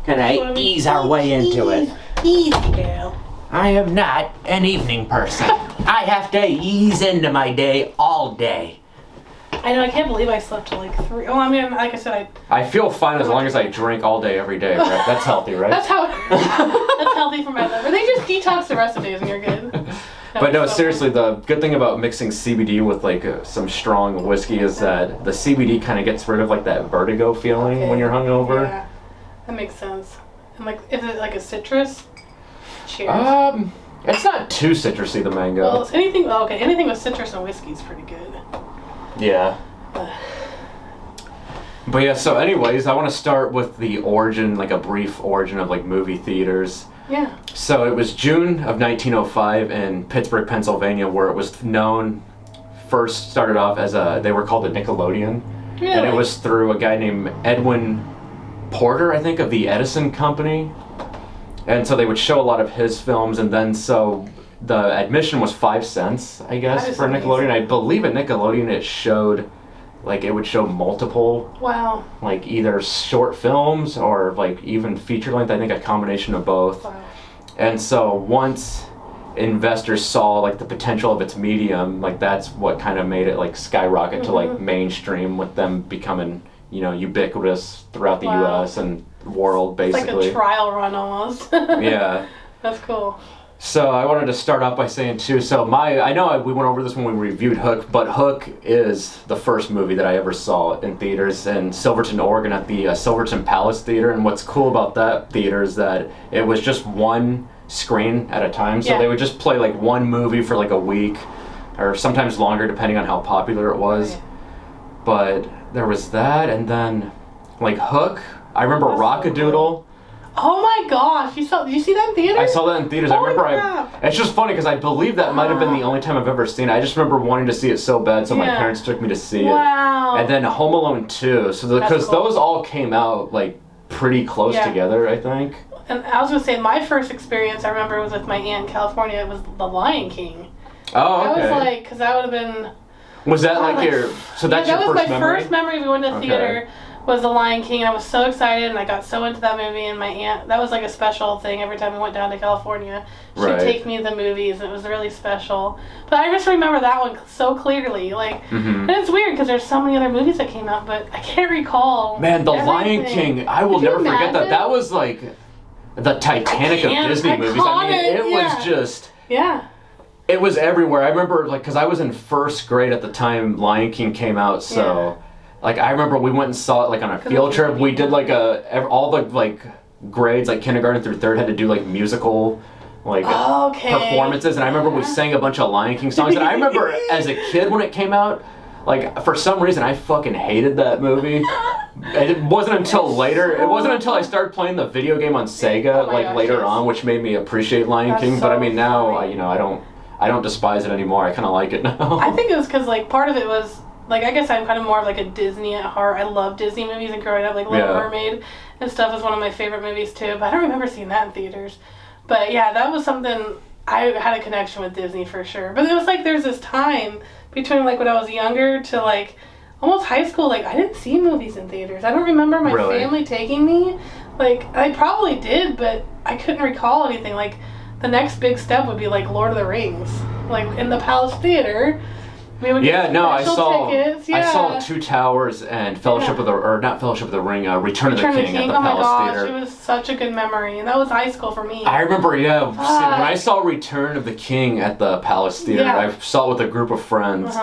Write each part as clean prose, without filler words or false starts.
Can I ease our way into it? Easy, girl. I am not an evening person. I have to ease into my day all day. I know, I can't believe I slept till like 3. Oh, I mean, like I said, I feel fine as long as I drink all day every day, right? That's healthy, right? That's healthy for my liver. They just detox the rest of the days and you're good. But no, seriously, the good thing about mixing CBD with like some strong whiskey is that the CBD kind of gets rid of like that vertigo feeling when you're hungover. Yeah, that makes sense. And like, is it like a citrus? Cheers. It's not too citrusy, the mango. Well, anything with citrus and whiskey is pretty good. Yeah. But yeah, so anyways, I want to start with the origin, like a brief origin of like movie theaters. Yeah. So it was June of 1905 in Pittsburgh, Pennsylvania, where it was known, first started off as they were called a Nickelodeon. Really? And it was through a guy named Edwin Porter, I think, of the Edison Company. And so they would show a lot of his films, and then so the admission was 5 cents, I guess, for Nickelodeon. I believe at Nickelodeon it would show multiple, wow, like either short films or like even feature length. I think a combination of both. Wow. And so once investors saw like the potential of its medium, like that's what kind of made it like skyrocket to like mainstream, with them becoming, ubiquitous throughout the U.S. and world, basically. It's like a trial run almost. Yeah. That's cool. So I wanted to start off by saying too, I know we went over this when we reviewed Hook, but Hook is the first movie that I ever saw in theaters in Silverton, Oregon at the Silverton Palace Theater. And what's cool about that theater is that it was just one screen at a time. So they would just play like one movie for like a week or sometimes longer depending on how popular it was. Right. But there was that, and then like Hook, I remember Rock-a-Doodle. Oh my gosh! Did you see that in theaters? I saw that in theaters. Holy I remember. It's just funny because I believe that might have been the only time I've ever seen it. I just remember wanting to see it so bad, so my parents took me to see it. Wow! And then Home Alone 2. So because those all came out like pretty close together, I think. And I was gonna say my first experience I remember was with my aunt in California. It was The Lion King. Oh, okay. I was like, because that would have been. Was that like your? So that's your first memory? That was my first memory of going to the theater. Was The Lion King, and I was so excited, and I got so into that movie, and my aunt, that was like a special thing every time we went down to California. She'd take me to the movies, and it was really special. But I just remember that one so clearly, and it's weird, because there's so many other movies that came out, but I can't recall. Man, The Lion King, I will never forget that. That was like the Titanic of Disney movies. I mean, it was just... Yeah. It was everywhere. I remember, like, because I was in first grade at the time Lion King came out, so... Like, I remember we went and saw it, like, on a field trip. We did, like, all the, like, grades, like, kindergarten through third had to do, like, musical, like, performances. And I remember we sang a bunch of Lion King songs. And I remember as a kid when it came out, like, for some reason, I fucking hated that movie. And it wasn't until later. It wasn't until I started playing the video game on Sega, later on, which made me appreciate Lion King. But, I mean, now, I don't despise it anymore. I kind of like it now. I think it was because, like, part of it was... Like, I guess I'm kind of more of, like, a Disney at heart. I love Disney movies, and growing up, like, Little Mermaid and stuff is one of my favorite movies, too. But I don't remember seeing that in theaters. But, yeah, that was something... I had a connection with Disney, for sure. But it was, like, there's this time between, like, when I was younger to, like, almost high school. Like, I didn't see movies in theaters. I don't remember my family taking me. Like, I probably did, but I couldn't recall anything. Like, the next big step would be, like, Lord of the Rings. Like, in the Palace Theater... I saw Two Towers and Fellowship of the, or not Fellowship of the Ring, Return of the King at the Palace Theater. It was such a good memory, and that was high school for me. I remember, when I saw Return of the King at the Palace Theater, I saw it with a group of friends.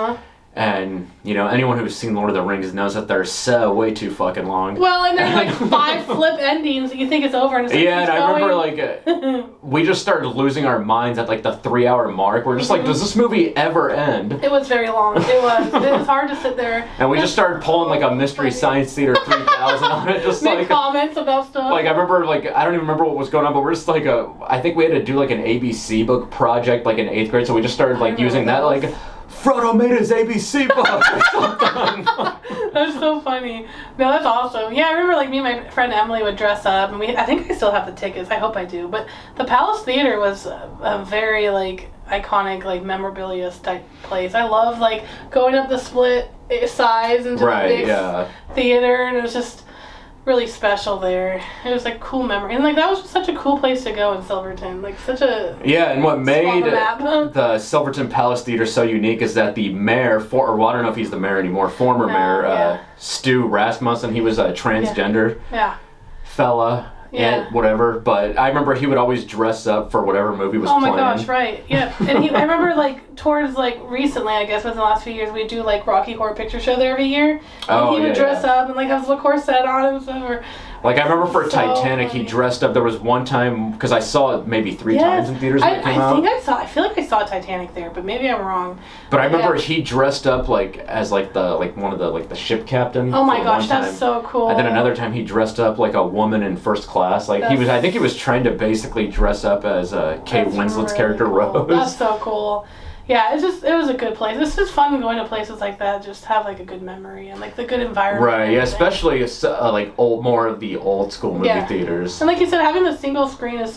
And, anyone who's seen Lord of the Rings knows that they're so way too fucking long. Well, and there's like 5 flip endings that you think it's over. And it's like, and I remember, we just started losing our minds at, like, the 3-hour mark. We're just like, does this movie ever end? It was very long. It was hard to sit there. And we just started pulling, like, a Mystery Science Theater 3000 on it. Just, make comments about stuff. Like, I remember, like, I don't even remember what was going on, but we're just, like, I think we had to do, like, an ABC book project, like, in 8th grade, so we just started, like, using that, like... Frodo made his ABC book or something. That's so funny. No, that's awesome. Yeah, I remember like me and my friend Emily would dress up, and I think I still have the tickets. I hope I do. But the Palace Theater was a very like iconic like memorabilia type place. I love like going up the split size into the big yeah. theater, and it was just really special there. It was like cool memory, and like that was such a cool place to go in Silverton. Like such a and what made map. the Silverton Palace Theater so unique is that the mayor, well, I don't know if he's the mayor anymore, former mayor Stu Rasmussen, he was a transgender fella. And whatever, but I remember he would always dress up for whatever movie was playing. Oh my gosh, right, yeah. And I remember like towards like recently, I guess within the last few years, we do like Rocky Horror Picture Show there every year. And he would dress up and like have his little corset on and stuff. Or, like I remember for Titanic, he dressed up. There was one time because I saw it maybe 3 times in theaters when it came out. I feel like I saw Titanic there, but maybe I'm wrong. But I remember he dressed up like as like one of the ship captain. Oh my gosh, that's so cool. And then another time he dressed up like a woman in first class. Like I think he was trying to basically dress up as Kate Winslet's character Rose. That's so cool. Yeah, it was a good place. It's just fun going to places like that, just have like a good memory and like the good environment. Right, yeah, especially like more of the old school movie theaters. And like you said, having the single screen is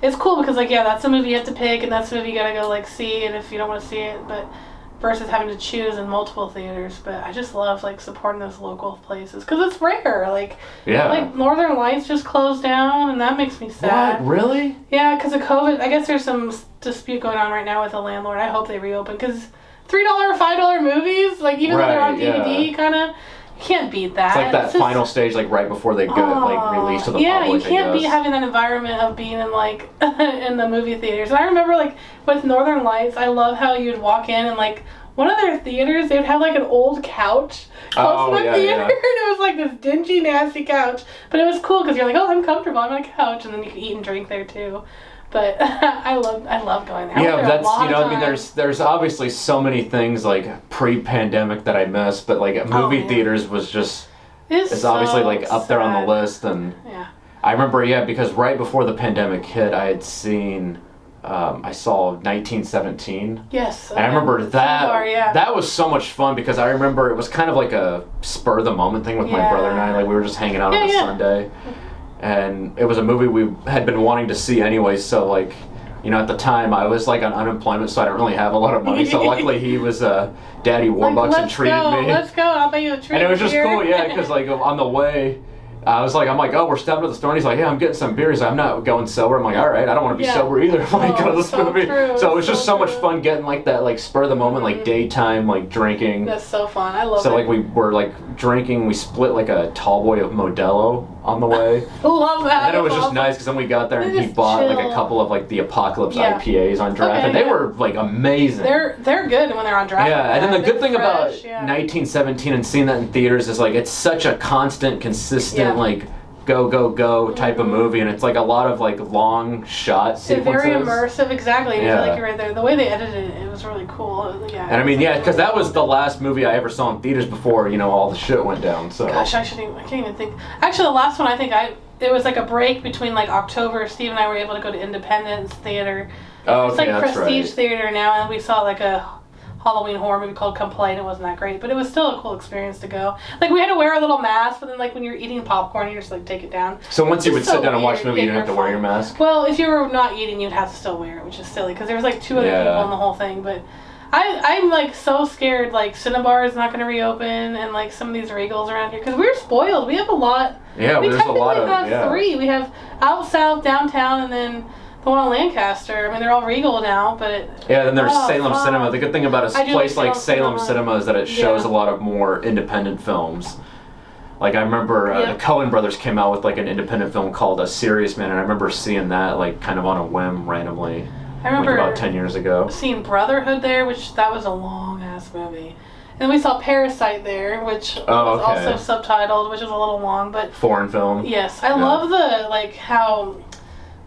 it's cool because like that's a movie you have to pick and that's a movie you gotta go like see, and if you don't want to see it, but versus having to choose in multiple theaters. But I just love like supporting those local places because it's rare. Like Northern Lights just closed down, and that makes me sad. What, really? Yeah, because of COVID. I guess there's some dispute going on right now with the landlord. I hope they reopen because $3, $5 movies, like even though they're on DVD, kind of. You can't beat that. It's like that final stage, like right before they go like release to the public. Yeah, you can't beat having that environment of being in like in the movie theaters. And I remember like with Northern Lights, I love how you'd walk in and like one of their theaters, they would have like an old couch close to the theater, and it was like this dingy, nasty couch. But it was cool because you're like, oh, I'm comfortable, I'm on a couch, and then you can eat and drink there too. But I love going there. Yeah, that's I mean, there's obviously so many things like pre-pandemic that I miss, but like movie theaters was just it's obviously like up there on the list, and I remember because right before the pandemic hit, I had seen I saw 1917. Yes. And I remember that that was so much fun because I remember it was kind of like a spur of the moment thing with my brother and I. Like we were just hanging out on a Sunday. And it was a movie we had been wanting to see anyway, so like, you know, at the time I was like on unemployment, so I didn't really have a lot of money. So luckily he was Daddy Warbucks and treated me. Let's go, I'll buy you a treat. And it was just cool, because like on the way, I'm like, oh, we're stopping at the store, and he's like, yeah, I'm getting some beers. I'm not going sober. I'm like, all right, I don't want to be sober either. I'm like, go to this movie. True. So it was just so much fun getting like that, like spur of the moment, like daytime, like drinking. That's so fun. I love it. So like we were like drinking. We split like a tall boy of Modelo on the way. I love that. And then it was just nice because then we got there and he bought like a couple of like the Apocalypse IPAs on draft, and they were like amazing. They're good when they're on draft. Yeah, and then the good thing about 1917 and seeing that in theaters is like it's such a constant, consistent like go type of movie, and it's like a lot of like long shot sequences. Very immersive, exactly. You feel like you're right there. The way they edited it, it was really cool. Yeah. And I mean, because that was the last movie I ever saw in theaters before all the shit went down. So. Gosh, I can't even think. Actually, the last one it was like a break between like October. Steve and I were able to go to Independence Theater. Oh, it's like Prestige Theater now, and we saw like a Halloween horror movie called Come Play, and it wasn't that great, but it was still a cool experience to go. Like we had to wear a little mask, but then like when you're eating popcorn, you just like take it down. So once you would sit down and watch the movie, you didn't have to wear your mask? Well, if you were not eating, you'd have to still wear it, which is silly because there was like 2 other people in the whole thing. But I'm like so scared like Cinnabar is not going to reopen, and like some of these Regals around here because we're spoiled. We have a lot. Yeah, there's a lot of. We have 3. We have out south, downtown, and then the one on Lancaster. I mean, they're all Regal now, but... Yeah, then there's Salem Cinema. The good thing about a place like Salem Cinema is that it shows a lot of more independent films. Like, I remember the Coen brothers came out with, like, an independent film called A Serious Man, and I remember seeing that, like, kind of on a whim randomly. I remember like, about 10 years ago. Seeing Brotherhood there, which that was a long-ass movie. And then we saw Parasite there, which was also subtitled, which was a little long, but... Foreign film. Yes. I love the, like, how...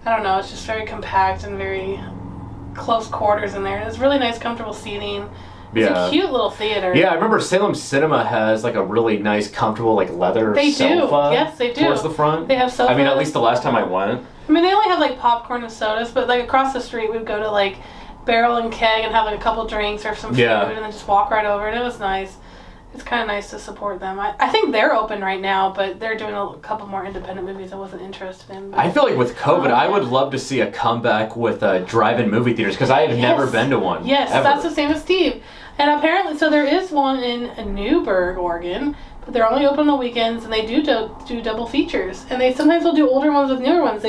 I don't know, it's just very compact and very close quarters in there. It's really nice, comfortable seating. It's a cute little theater. Yeah, I remember Salem Cinema has like a really nice, comfortable like leather sofa. Yes, they do. Towards the front. They have sofas. I mean, at least the last time I went. I mean, they only have like popcorn and sodas, but like across the street we'd go to like Barrel and Keg and have like a couple drinks or some food and then just walk right over, and it was nice. it's kind of nice to support them. I think they're open right now, but they're doing a couple more independent movies I wasn't interested in. But, I feel like with COVID, I would love to see a comeback with drive-in movie theaters because I have never been to one. Yes, ever. that's the same as Steve. And apparently, so there is one in Newburgh, Oregon, but they're only open on the weekends, and they do double features. And they sometimes will do older ones with newer ones.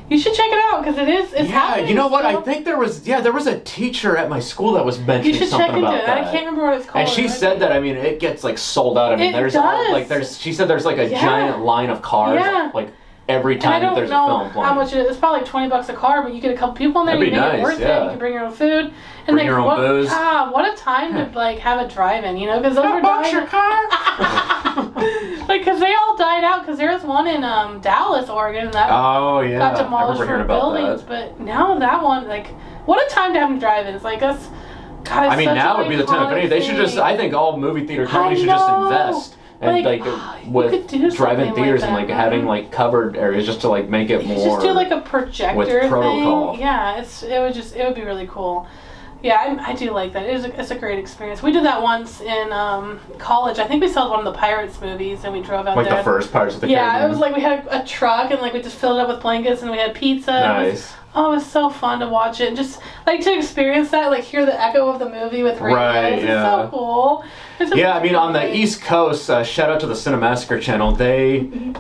You should check it out because it's happening. You know what? So. I think there was a teacher at my school that was mentioning You should something check into about it. that. I can't remember what it's called. And she said that, I mean, it gets like sold out. I mean, she said there's like a giant line of cars like every time that there's a film playing. How much it is. It's probably like $20 a car, but you get a couple people in there. That'd be nice, it worth it. You can bring your own food. And bring your own booze. What a time to like have a drive-in, you know, because those were dying. Your car? Like, because they all died out. Because there was one in Dallas, Oregon, that got demolished for buildings. But now that one, like, what a time to have a drive-in. It's like us. God, it's I mean, now would be the time. If any, they should just. I think all movie theater companies should just invest. And with drive-in theaters and like having like covered areas just to like make it more. Just do like a projector with protocol. thing. Yeah, it would be really cool. Yeah, I do like that. It's a great experience. We did that once in college. I think we saw one of the Pirates movies, and we drove out there. Like the first Pirates of the Caribbean. Yeah, it was like we had a truck, and like we just filled it up with blankets, and we had pizza. Nice. It was so fun to watch it, and just like to experience that, like hear the echo of the movie with radios. Right, It's so cool. I mean, on the East Coast, shout out to the Cinemassacre channel. They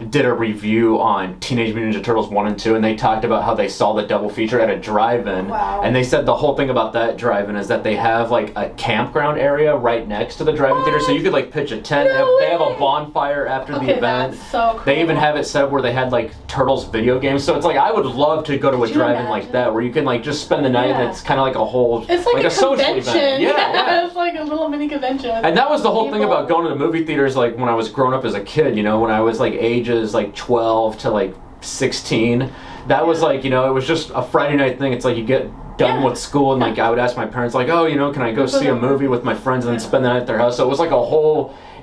did a review on Teenage Mutant Ninja Turtles 1 and 2, and they talked about how they saw the double feature at a drive-in. Wow. And they said the whole thing about that drive-in is that they have like a campground area right next to the drive-in theater, so you could like pitch a tent. They have a bonfire after the event. That's so cool. They even have it set up where they had like Turtles video games. So it's like I would love to go to a drive-in like that where you can like just spend the night and it's kind of like a whole it's like a social convention. event. Yeah. It's like a little mini convention. And that was the whole thing about going to the movie theaters, like when I was growing up as a kid, you know, when I was like ages like 12 to like 16. That was like, you know, it was just a Friday night thing. It's like you get done with school and like I would ask my parents like, oh, you know, can I go see a movie with my friends and then spend the night at their house? So it was like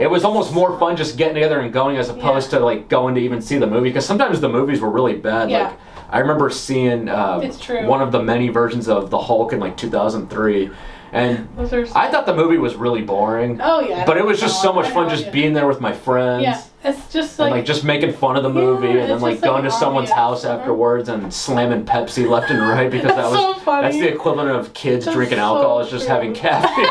it was almost more fun just getting together and going as opposed to like going to even see the movie, because sometimes the movies were really bad. Like I remember seeing one of the many versions of the Hulk in like 2003. And I thought the movie was really boring. Oh yeah. But it was just so much fun just being there with my friends. Yeah, it's just like... And like just making fun of the movie and then like going to someone's house afterwards and slamming Pepsi left and right because that's the equivalent of kids drinking alcohol is just having caffeine.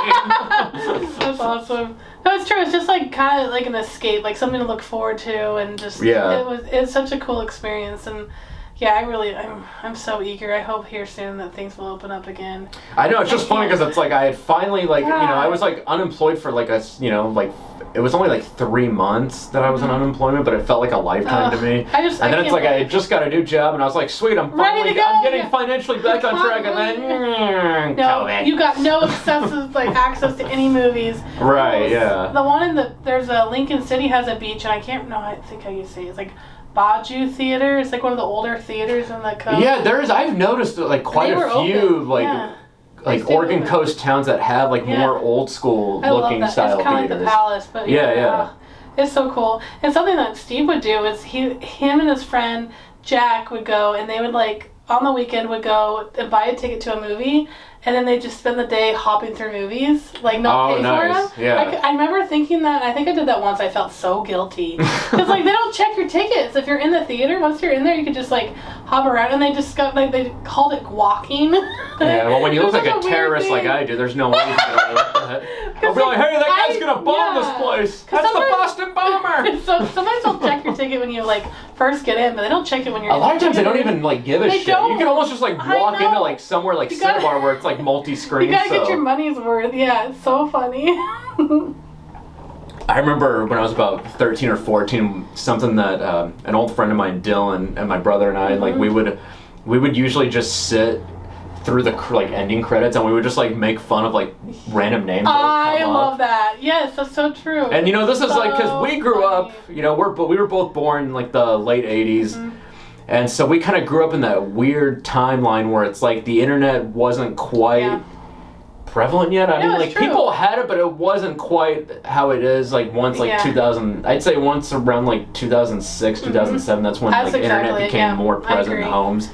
That's awesome. No, it's true. It's just like kind of like an escape, like something to look forward to, and just it's such a cool experience. And yeah, I'm so eager. I hope here soon that things will open up again. I know, it's just funny because it's like I had finally like, you know, I was like unemployed for like it was only like 3 months that I was on unemployment, but it felt like a lifetime to me. And then it's like I had just got a new job and I was like, sweet, I'm getting financially back on track, and then COVID. You got no excessive like access to any movies. Right, yeah. The one there's a Lincoln City has a beach, and I think how you say it. It's like Baju Theater. It's like one of the older theaters in the coast. Yeah, I've noticed like quite a few like Oregon coast towns that have like more old school looking style theaters. It's kind of like the Palace, but it's so cool. And something that Steve would do is him and his friend Jack would go, and they would like on the weekend would go and buy a ticket to a movie, and then they just spend the day hopping through movies, like not pay for them. Yeah. I remember thinking that. I think I did that once. I felt so guilty because like they don't check your tickets if you're in the theater. Once you're in there, you could just like hop around, and they just got they called it walking. Yeah. Well, when you look like a terrorist like I do, there's no way you can get away with that. I'll be like, hey, that guy's gonna bomb this place. That's the Boston bomber. So sometimes they'll check your ticket when you like first get in, but they don't check it when you're. A lot of times they don't even like give a shit. Don't. You can almost just like walk into like somewhere like Cinnabar where it's like multi-screen. You gotta get your money's worth. Yeah, it's so funny. I remember when I was about 13 or 14, something that an old friend of mine, Dylan, and my brother and I, like we would usually just sit through the like ending credits, and we would just like make fun of like random names. I love that. Yes, that's so true. And you know, this is like because we grew up, you know, we were both born in like the late 80s. And so we kind of grew up in that weird timeline where it's like the internet wasn't quite prevalent yet. I mean, like people had it, but it wasn't quite how it is like once like 2000. I'd say once around like 2006, 2007. That's when like internet became more present in homes.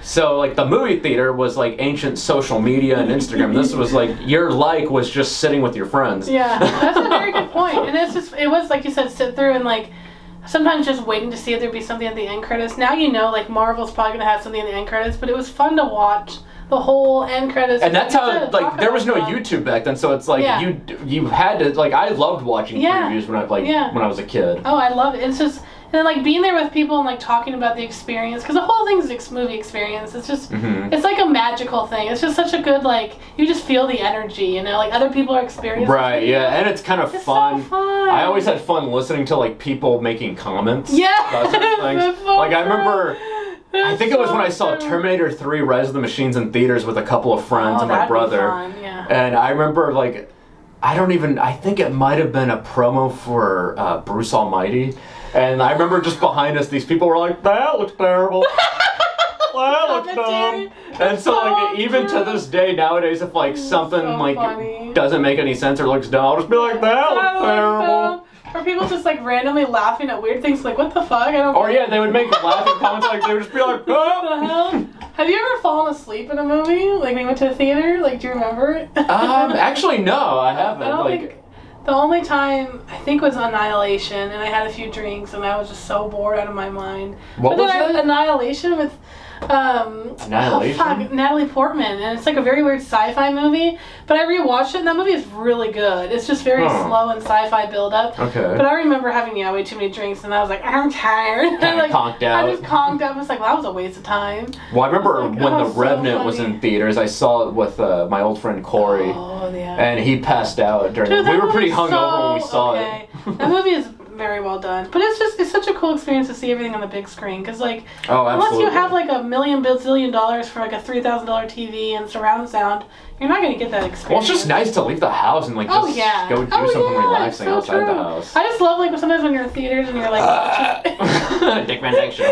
So like the movie theater was like ancient social media and Instagram. This was like your like was just sitting with your friends. Yeah, that's a very good point. And it was like you said, sit through and like sometimes just waiting to see if there'd be something at the end credits. Now you know, like Marvel's probably gonna have something at the end credits, but it was fun to watch the whole end credits. And that's how like there was no YouTube back then, so it's like you had to like I loved watching previews when I was a kid. Oh, I love it. It's just and then like being there with people and like talking about the experience because the whole thing's a movie experience. It's just it's like a magical thing. It's just such a good like you just feel the energy, you know, like other people are experiencing. Right, yeah, and it's kind of fun. So fun. I always had fun listening to like people making comments. Yeah, about certain things. that's so like I remember. true. I think it was when I saw Terminator 3 Rise of the Machines in theaters with a couple of friends and my brother. Fun, yeah. And I remember like I think it might have been a promo for Bruce Almighty. And I remember just behind us, these people were like, that looks terrible. That looks dumb. And so like even to this day nowadays, if like something so like funny. doesn't make any sense or looks dumb, I'll just be like, that looks terrible. Or people just like randomly laughing at weird things like, what the fuck? I don't Or yeah, they would make laughing comments like they would just be like, What the hell? Have you ever fallen asleep in a movie? Like when you went to the theater? Like, do you remember it? Actually no, I haven't. I don't think the only time I think was Annihilation, and I had a few drinks, and I was just so bored out of my mind. What was that? Annihilation with Annihilation? Natalie Portman, and it's like a very weird sci-fi movie. But I rewatched it, and that movie is really good. It's just very slow and sci-fi build-up. Okay. But I remember having way too many drinks, and I was like, I'm tired. Kinda like, conked out. I just conked out. I was like, well, that was a waste of time. Well, I remember Like, when oh, The so Revenant was funny. in theaters, I saw it with my old friend Corey. Oh yeah. And he passed out during Dude, it. We that were pretty movie's hungover when we saw okay. it. That movie is very well done, but it's such a cool experience to see everything on the big screen because like unless you have like $1 billion for like a $3,000 TV and surround sound, you're not gonna get that experience. Well, it's just nice to leave the house and like just go do something relaxing so outside true. the house. I just love like sometimes when you're in theaters and you're like Dick Van Dyke Show.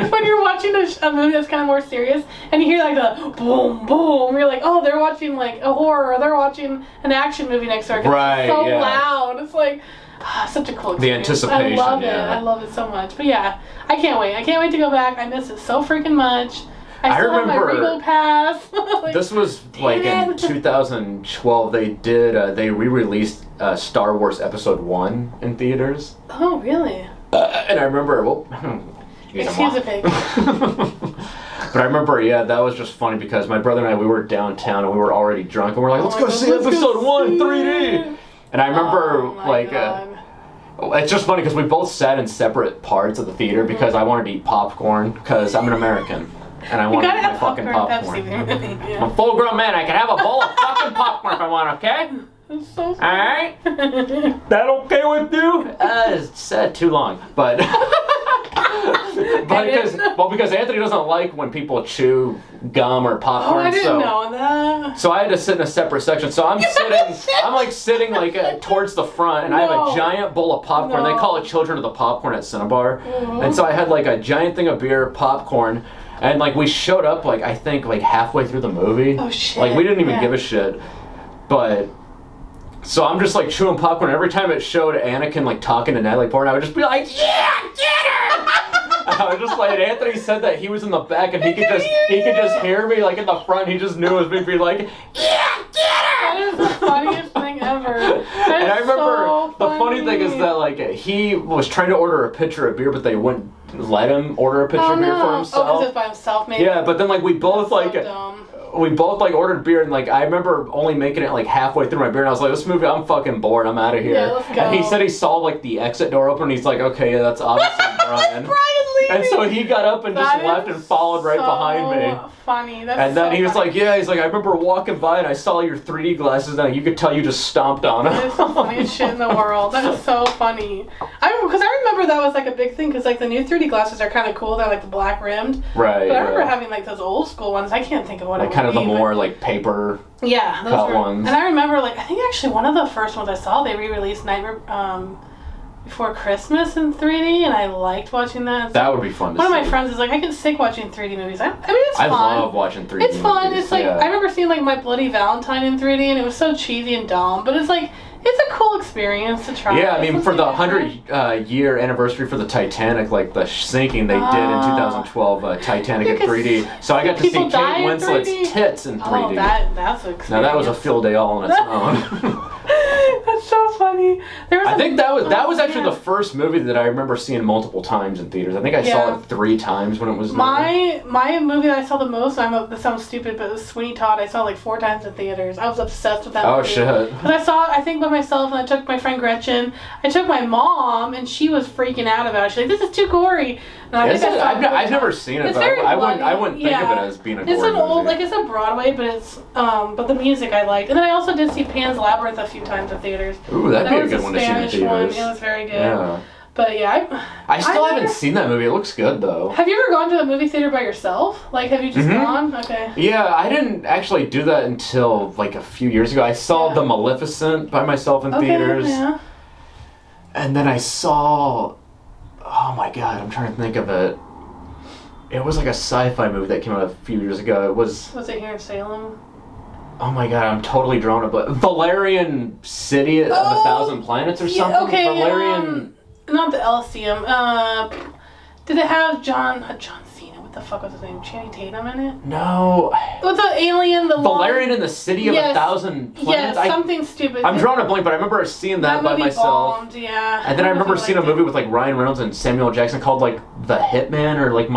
when you're watching a movie that's kind of more serious and you hear like the boom boom, you're like, oh, they're watching like a horror or they're watching an action movie next door. Right, It's so yeah. loud. It's like such a cool experience. The anticipation, I love it. yeah. I love it so much. But yeah, I can't wait. I can't wait to go back. I miss it so freaking much. I still have my remember Regal pass. Like, This was like in 2012. They re-released Star Wars Episode 1 in theaters. oh really? And I remember, Excuse the pig. But I remember, yeah, that was just funny because my brother and I, we were downtown and we were already drunk and we're like, let's go see Episode 1 in 3D. And I remember, it's just funny because we both sat in separate parts of the theater because I wanted to eat popcorn because I'm an American and I wanted to eat my fucking popcorn. Pepsi. I'm a full-grown man. I can have a bowl of fucking popcorn if I want, okay? It's so funny. All right? That okay with you? It's too long, but because Anthony doesn't like when people chew gum or popcorn. Oh, I didn't know that. So I had to sit in a separate section. So I'm sitting towards the front, and I have a giant bowl of popcorn. They call it Children of the Popcorn at Cinnabar. And so I had like a giant thing of beer, popcorn, and like we showed up I think halfway through the movie. Oh shit. Like we didn't even give a shit, but. So I'm just like chewing popcorn. Every time it showed Anakin like talking to Natalie Portman, I would just be like, "Yeah, get her!" I was just like, Anthony said that he was in the back and he could just hear me like in the front. He just knew it was me being like, "Yeah, get her!" That is the funniest thing ever. And I remember the funny thing is that like he was trying to order a pitcher of beer, but they wouldn't let him order a pitcher of beer for himself. Oh, because it's by himself, maybe. Yeah, but then like we both So dumb. we both ordered beer and I remember only making it halfway through my beer and I was like, this movie, I'm fucking bored, I'm out of here. Yeah, let's go. And he said he saw the exit door open and he's like, okay, yeah, that's obviously Bryan. Bryan leaving. And so he got up and just left and followed right behind me. Funny. That's And then so he was funny. like, yeah, he's like, I remember walking by and I saw your 3D glasses and you could tell you just stomped on them. That is the funniest shit in the world. That is so funny. Because I remember that was a big thing because the new 3D glasses are kind of cool. They're the black rimmed. Right. But I remember having those old school ones. I can't think of what it kind of would the be, more paper yeah, those cut were, ones. And I remember I think actually one of the first ones I saw they re-released Nightmare Before Christmas in 3D, and I liked watching that. That would be fun to see. One of my friends is I get sick watching 3D movies. I mean, it's fun. I love watching 3D It's fun. movies. It's I remember seeing My Bloody Valentine in 3D, and it was so cheesy and dumb. But it's It's a cool experience to try. Yeah, I mean, for the 100-year anniversary for the Titanic, like the sinking they did in 2012, Titanic in 3D. So I got to see Kate Winslet's tits in 3D. Oh, that's an experience. Now that was a field day all on its own. That's so funny. I think that was actually the first movie that I remember seeing multiple times in theaters. I think I saw it 3 times when it was new. My movie that I saw the most, this sounds stupid, but it was Sweeney Todd. I saw like 4 times in theaters. I was obsessed with that movie. Oh, shit. Because I saw it, I think, by myself, and I took my friend Gretchen. I took my mom, and she was freaking out about it. She's like, this is too gory. And I've never seen it, but I wouldn't think of it as being a gory movie. It's an old, like, it's a Broadway, but it's, but the music I liked. And then I also did see Pan's Labyrinth a few times in theaters. Ooh, that'd be a good one to see in theaters. It was very good. Yeah. But yeah, I still haven't seen that movie. It looks good though. Have you ever gone to a movie theater by yourself? Like, have you just gone? Okay. Yeah, I didn't actually do that until like a few years ago. I saw The Maleficent by myself in theaters. Yeah. And then I saw, oh my god, I'm trying to think of it. It was like a sci-fi movie that came out a few years ago. Was it here in Salem? Oh my god, I'm totally drawn up. Valerian City of 1,000 Planets or something? Okay, Valerian... not the Elysium. Did it have John Cena? What the fuck was his name? Channing Tatum in it? No. What's the alien? Valerian in the City of 1,000 Planets? Yeah, something stupid. I'm drawing a blank, but I remember seeing that by myself. Bombed, yeah. And then I remember seeing a movie with like Ryan Reynolds and Samuel Jackson called like The Hitman or like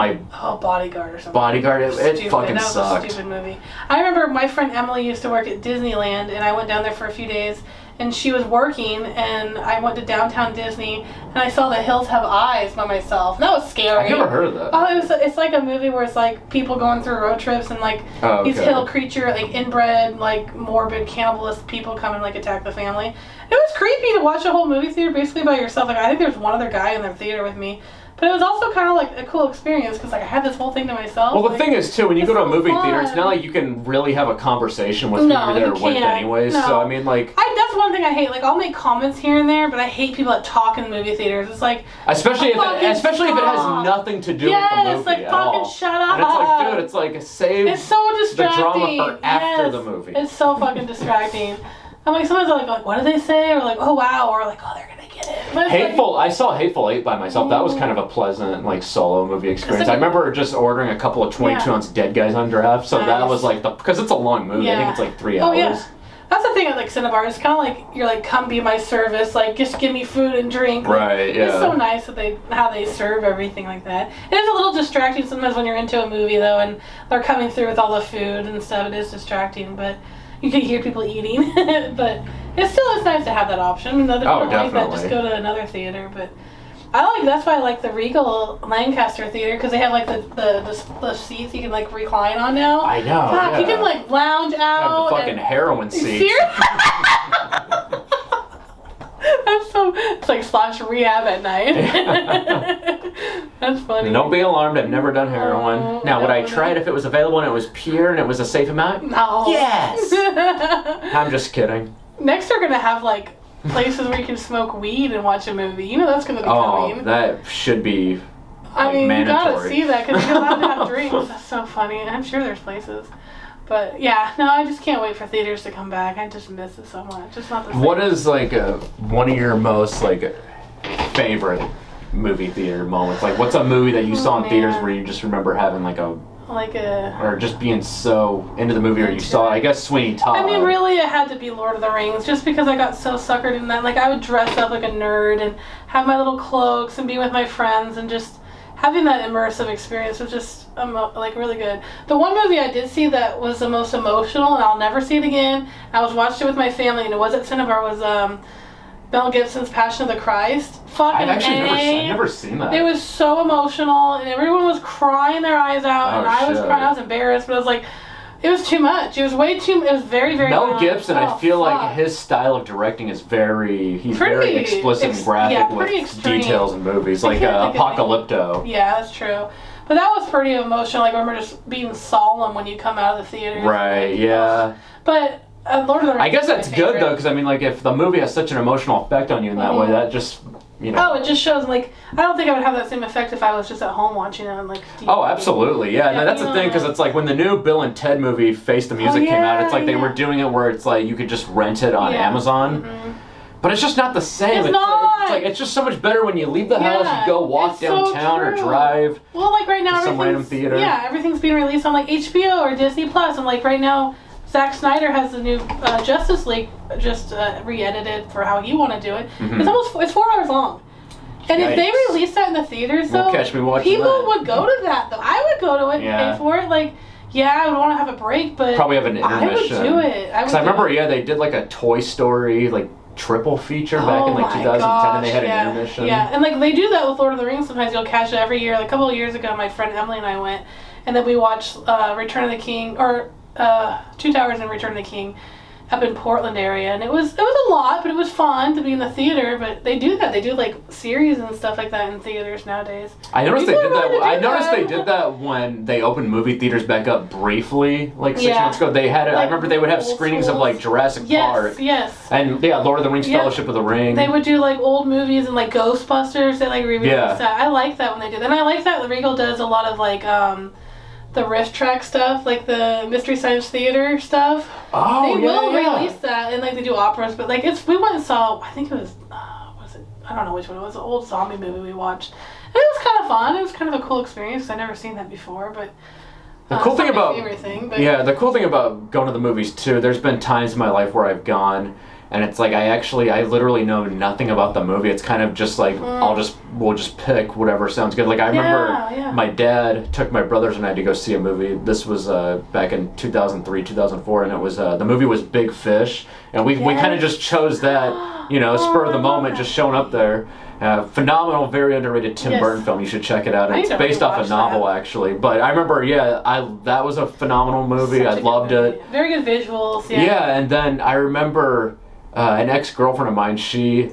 Bodyguard or something. Bodyguard. It fucking that sucked. Was a stupid movie. I remember my friend Emily used to work at Disneyland, and I went down there for a few days. And she was working, and I went to downtown Disney, and I saw The Hills Have Eyes by myself. And that was scary. I've never heard of that. Oh, it's like a movie where it's like people going through road trips, and like these hill creature, like inbred, like morbid cannibalist people come and like attack the family. It was creepy to watch a whole movie theater basically by yourself. Like, I think there's one other guy in the theater with me. But it was also kind of like a cool experience because like I had this whole thing to myself. Well, the thing is too, when you go to a movie theater, it's not like you can really have a conversation with who you're there with anyways. No. So I mean, like that's one thing I hate. Like I'll make comments here and there, but I hate people that talk in the movie theaters. It's like especially if it has nothing to do with the movie like at fucking all. shut up. And it's like, dude, it's like save it's so distracting. the drama for after the movie. It's so fucking distracting. I'm like sometimes I'm like, what did they say? Or like, oh wow, or like, oh they're gonna get it. Hateful. I saw Hateful Eight by myself. That was kind of a pleasant like solo movie experience. I remember just ordering a couple of 22-ounce Dead Guys on draft. So that was like because it's a long movie. I think it's like 3 hours. Oh yeah. That's the thing with like Cinnabar. It's kind of like you're like, come be my service. Like just give me food and drink. Like, right. Yeah. It's so nice that how they serve everything like that. It is a little distracting sometimes when you're into a movie though, and they're coming through with all the food and stuff. It is distracting, but you can hear people eating. But it still is nice to have that option. I mean, other people like that just go to another theater, but that's why I like the Regal Lancaster Theater because they have like the seats you can like recline on now. I know. Fuck, you can like lounge out. Have the fucking heroin seats. It's like slash rehab at night. That's funny. Don't be alarmed. I've never done heroin. Now, would I try it if it was available and it was pure and it was a safe amount? No. Yes. I'm just kidding. Next, they're gonna have like places where you can smoke weed and watch a movie. You know that's gonna be coming. Oh, that should be. I mean, mandatory. You gotta see that because you're allowed to have drinks. That's so funny. I'm sure there's places. But yeah, no, I just can't wait for theaters to come back. I just miss it so much. It's not the same. What is like one of your most like favorite movie theater moments? Like, what's a movie that you saw in theaters where you just remember having or just being so into the movie, or you saw, I guess, Sweeney Todd. I mean, really, it had to be Lord of the Rings, just because I got so suckered in that. Like, I would dress up like a nerd and have my little cloaks and be with my friends and just having that immersive experience was just like really good. The one movie I did see that was the most emotional, and I'll never see it again. I watched it with my family, and it was at Cinnabar. Was Mel Gibson's Passion of the Christ. I've never seen that. It was so emotional, and everyone was crying their eyes out, and I was crying. I was embarrassed, but I was like, it was too much. It was way too. It was very, very. Mel Gibson, I feel like his style of directing is very explicit and graphic with details in movies, like Apocalypto. Yeah, that's true. But that was pretty emotional. Like I remember just being solemn when you come out of the theater. Right. Yeah. But. Lord of the Rings. I guess that's good though, because I mean, like, if the movie has such an emotional effect on you in that way, that just, you know. Oh, it just shows, like, I don't think I would have that same effect if I was just at home watching it on, like, DVD. Oh, absolutely, yeah. No, that's the thing, because it's like when the new Bill and Ted movie, Face the Music, came out, it's like they were doing it where it's like you could just rent it on Amazon. But it's just not the same. It's not. It's just so much better when you leave the house, you go walk it's so downtown or true. drive. Well, like right now, some random theater. Yeah, everything's being released on like HBO or Disney Plus, and like right now, Zack Snyder has the new Justice League just re-edited for how he want to do it. Mm-hmm. It's 4 hours long. And if they release that in the theaters, though, catch me watching people that. would go to that. Though I would go to it and pay for it. Like, yeah, I would want to have a break, but probably have an intermission. I would do it. Because I remember, they did like a Toy Story like triple feature back in like 2010, and they had an intermission. Yeah, and like they do that with Lord of the Rings. Sometimes you'll catch it every year. Like a couple of years ago, my friend Emily and I went, and then we watched Return of the King or Two Towers and Return of the King up in Portland area, and it was a lot, but it was fun to be in the theater. But they do that. They do like series and stuff like that in theaters nowadays. I noticed they did that. I noticed they did that when they opened movie theaters back up briefly, like 6 months ago. They had it. Like, I remember they would have screenings of like Jurassic Park. Yes. And Lord of the Rings, Fellowship of the Ring. They would do like old movies and like Ghostbusters. They like re-release that. I like that when they do that. And I like that Regal does a lot of like the riff track stuff, like the Mystery Science Theater stuff. Oh, they will release that, and like they do operas, but like we went and saw, I think it was I don't know which one it was, an old zombie movie we watched. And it was kind of fun. It was kind of a cool experience. I'd never seen that before, but the cool thing about the cool thing about going to the movies too, there's been times in my life where I've gone and it's like I literally know nothing about the movie. It's kind of just like we'll just pick whatever sounds good. Like I remember my dad took my brothers and I to go see a movie. This was back in 2003, 2004, and it was the movie was Big Fish, and we kind of just chose that, spur of the moment, just showing up there. Phenomenal, very underrated Tim Burton film. You should check it out. It's based off a novel, actually. But I remember, that was a phenomenal movie. I loved it. Very good visuals. Yeah, and then I remember an ex-girlfriend of mine, she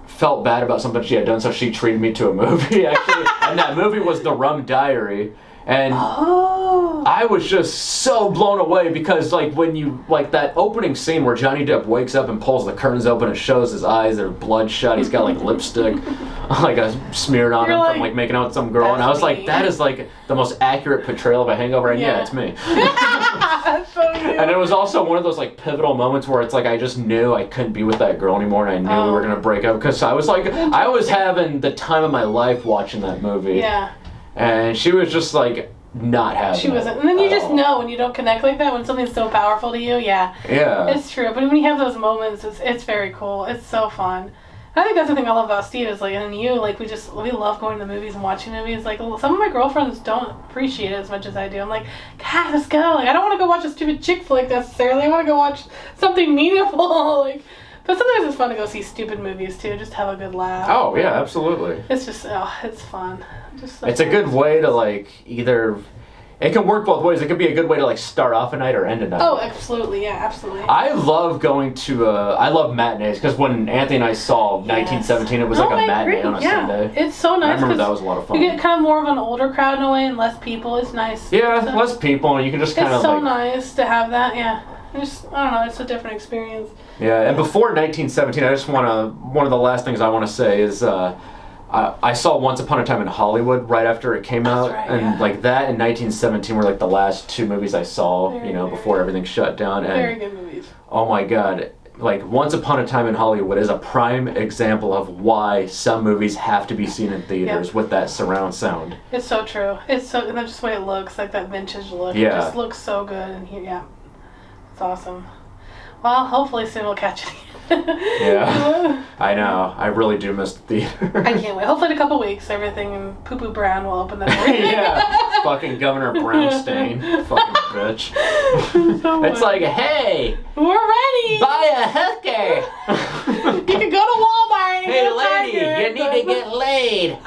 felt bad about something she had done, so she treated me to a movie, actually. And that movie was The Rum Diary. And I was just so blown away because, when you, that opening scene where Johnny Depp wakes up and pulls the curtains open and shows his eyes, they're bloodshot, he's got, lipstick, smeared on him from, making out with some girl. And I was like, that is, the most accurate portrayal of a hangover, and it's me. So cute. And it was also one of those, pivotal moments where it's I just knew I couldn't be with that girl anymore, and I knew we were going to break up, because I was I was having the time of my life watching that movie. Yeah. And she was just not having it. She wasn't. And then you just know when you don't connect like that, when something's so powerful to you. Yeah. It's true. But when you have those moments, it's very cool. It's so fun. I think that's the thing I love about Steve is and you, we love going to the movies and watching movies. Some of my girlfriends don't appreciate it as much as I do. I'm like, God, let's go. I don't want to go watch a stupid chick flick necessarily. I want to go watch something meaningful. But sometimes it's fun to go see stupid movies too, just have a good laugh. Oh yeah, absolutely. It's just it's fun. It's a good way to either. It can work both ways. It could be a good way to start off a night or end a night. Oh, absolutely, yeah, absolutely. I love going to. I love matinees because when Anthony and I saw 1917, it was a matinee on a Sunday. It's so nice. I remember that was a lot of fun. You get kind of more of an older crowd in a way and less people. It's nice. Yeah, less people, and you can just kind of. It's so nice to have that. Yeah, I don't know. It's a different experience. Yeah, and before 1917, I just want to. One of the last things I want to say is. I saw Once Upon a Time in Hollywood right after it came out, and that and 1917 were the last two movies I saw, before everything shut down. And, very good movies. Oh my God, Once Upon a Time in Hollywood is a prime example of why some movies have to be seen in theaters with that surround sound. It's so true. And that's just the way it looks, that vintage look. Yeah. It just looks so good in here. It's awesome. Well, hopefully soon we'll catch it again. Yeah, I know. I really do miss the theater. I can't wait. Hopefully in a couple weeks, everything in Poo Poo Brown will open that door. Yeah, fucking Governor Brownstein. Fucking bitch. It's hey! We're ready! Buy a hooker! You can go to Walmart and hey lady, you need to get laid!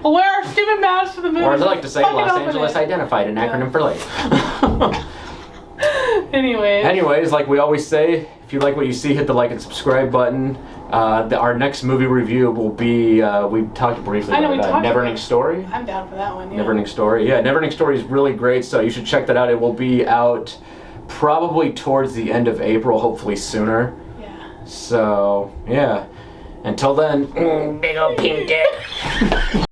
We'll wear our stupid masks for the movie. Or as I like to say, Los Angeles Identified, an acronym for late. Anyways, like we always say, if you like what you see, hit the like and subscribe button. Our next movie review will be, we talked briefly about Neverending Story. I'm down for that one, yeah. Neverending Story. Yeah, Neverending Story is really great, so you should check that out. It will be out probably towards the end of April, hopefully sooner. Yeah. So, yeah. Until then, big old pink dick.